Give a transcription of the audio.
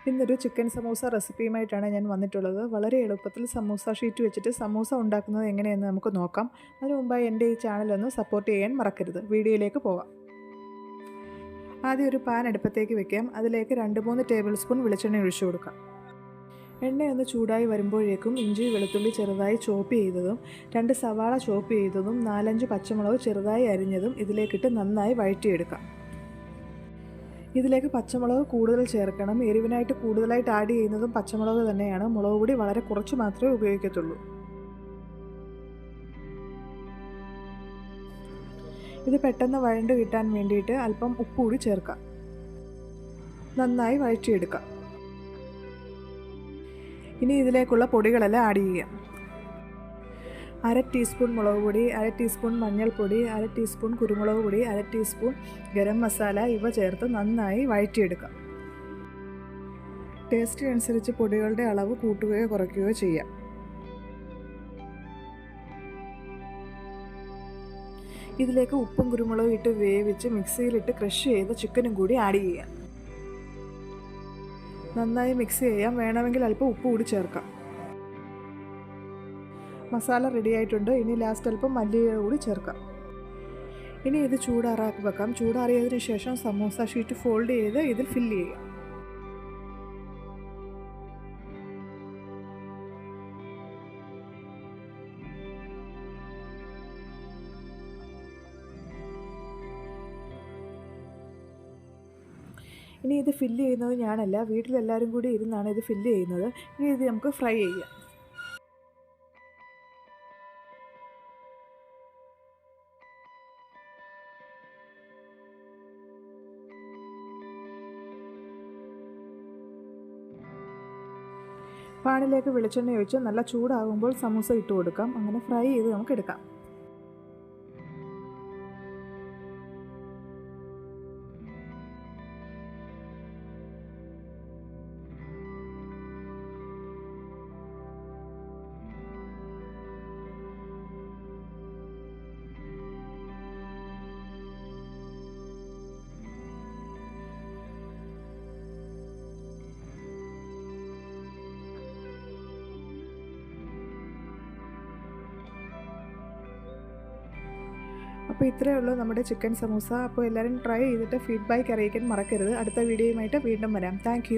ഇന്നൊരു ചിക്കൻ സമൂസ റെസിപ്പിയുമായിട്ടാണ് ഞാൻ വന്നിട്ടുള്ളത്. വളരെ എളുപ്പത്തിൽ സമൂസ ഷീറ്റ് വെച്ചിട്ട് സമൂസ ഉണ്ടാക്കുന്നത് എങ്ങനെയെന്ന് നമുക്ക് നോക്കാം. അതിനു മുമ്പായി എൻ്റെ ഈ ചാനലൊന്ന് സപ്പോർട്ട് ചെയ്യാൻ മറക്കരുത്. വീഡിയോയിലേക്ക് പോകാം. ആദ്യം ഒരു പാൻ അടുപ്പത്തേക്ക് വെക്കാം. അതിലേക്ക് 2-3 ടേബിൾ സ്പൂൺ വെളിച്ചെണ്ണ ഒഴിച്ചു കൊടുക്കാം. എണ്ണയൊന്ന് ചൂടായി വരുമ്പോഴേക്കും ഇഞ്ചി വെളുത്തുള്ളി ചെറുതായി ചോപ്പ് ചെയ്തതും 2 സവാള ചോപ്പ് ചെയ്തതും 4-5 പച്ചമുളക് ചെറുതായി അരിഞ്ഞതും ഇതിലേക്കിട്ട് നന്നായി വഴറ്റിയെടുക്കാം. ഇതിലേക്ക് പച്ചമുളക് കൂടുതൽ ചേർക്കണം. എരിവിനായിട്ട് കൂടുതലായിട്ട് ആഡ് ചെയ്യുന്നതും പച്ചമുളക് തന്നെയാണ്. മുളക് പൊടി വളരെ കുറച്ച് മാത്രമേ ഉപയോഗിക്കത്തുള്ളൂ. ഇത് പെട്ടെന്ന് വഴണ്ട് കിട്ടാൻ വേണ്ടിയിട്ട് അല്പം ഉപ്പ് കൂടി ചേർക്കാം. നന്നായി വഴറ്റിയെടുക്കാം. ഇനി ഇതിലേക്കുള്ള പൊടികളെല്ലാം ആഡ് ചെയ്യാം. 1/2 ടീസ്പൂൺ മുളക് പൊടി, 1/2 ടീസ്പൂൺ മഞ്ഞൾപ്പൊടി, 1/2 ടീസ്പൂൺ കുരുമുളക് പൊടി, 1/2 ടീസ്പൂൺ ഗരം മസാല ഇവ ചേർത്ത് നന്നായി വഴറ്റിയെടുക്കാം. ടേസ്റ്റിനനുസരിച്ച് പൊടികളുടെ അളവ് കൂട്ടുകയോ കുറയ്ക്കുകയോ ചെയ്യാം. ഇതിലേക്ക് ഉപ്പും കുരുമുളകും ഇട്ട് വേവിച്ച് മിക്സിയിലിട്ട് ക്രഷ് ചെയ്ത ചിക്കനും കൂടി ആഡ് ചെയ്യാം. നന്നായി മിക്സ് ചെയ്യാം. വേണമെങ്കിൽ അല്പം ഉപ്പ് കൂടി ചേർക്കാം. മസാല റെഡി ആയിട്ടുണ്ട്. ഇനി ലാസ്റ്റ് അല്പം മല്ലിയില കൂടി ചേർക്കാം. ഇനി ഇത് ചൂടാറാക്കി വെക്കാം. ചൂടാറിയതിന് ശേഷം സമൂസ ഷീറ്റ് ഫോൾഡ് ചെയ്ത് ഇതിൽ ഫില്ല് ചെയ്യാം. ഇനി ഇത് ഫില്ല് ചെയ്യുന്നത് ഞാനല്ല, വീട്ടിലെല്ലാവരും കൂടി ഇരുന്നാണ് ഇത് ഫില്ല് ചെയ്യുന്നത്. ഇനി ഇത് നമുക്ക് ഫ്രൈ ചെയ്യാം. പാനിലേക്ക് വെളിച്ചെണ്ണ ഒഴിച്ച് നല്ല ചൂടാകുമ്പോൾ സമൂസ ഇട്ട് കൊടുക്കാം. അങ്ങനെ ഫ്രൈ ചെയ്ത് നമുക്ക് എടുക്കാം. അപ്പോൾ ഇത്രയേ ഉള്ളൂ നമ്മുടെ ചിക്കൻ സമൂസ. അപ്പോൾ എല്ലാവരും ട്രൈ ചെയ്തിട്ട് ഫീഡ്ബാക്ക് അറിയിക്കാൻ മറക്കരുത്. അടുത്ത വീഡിയോയുമായിട്ട് വീണ്ടും വരാം. താങ്ക്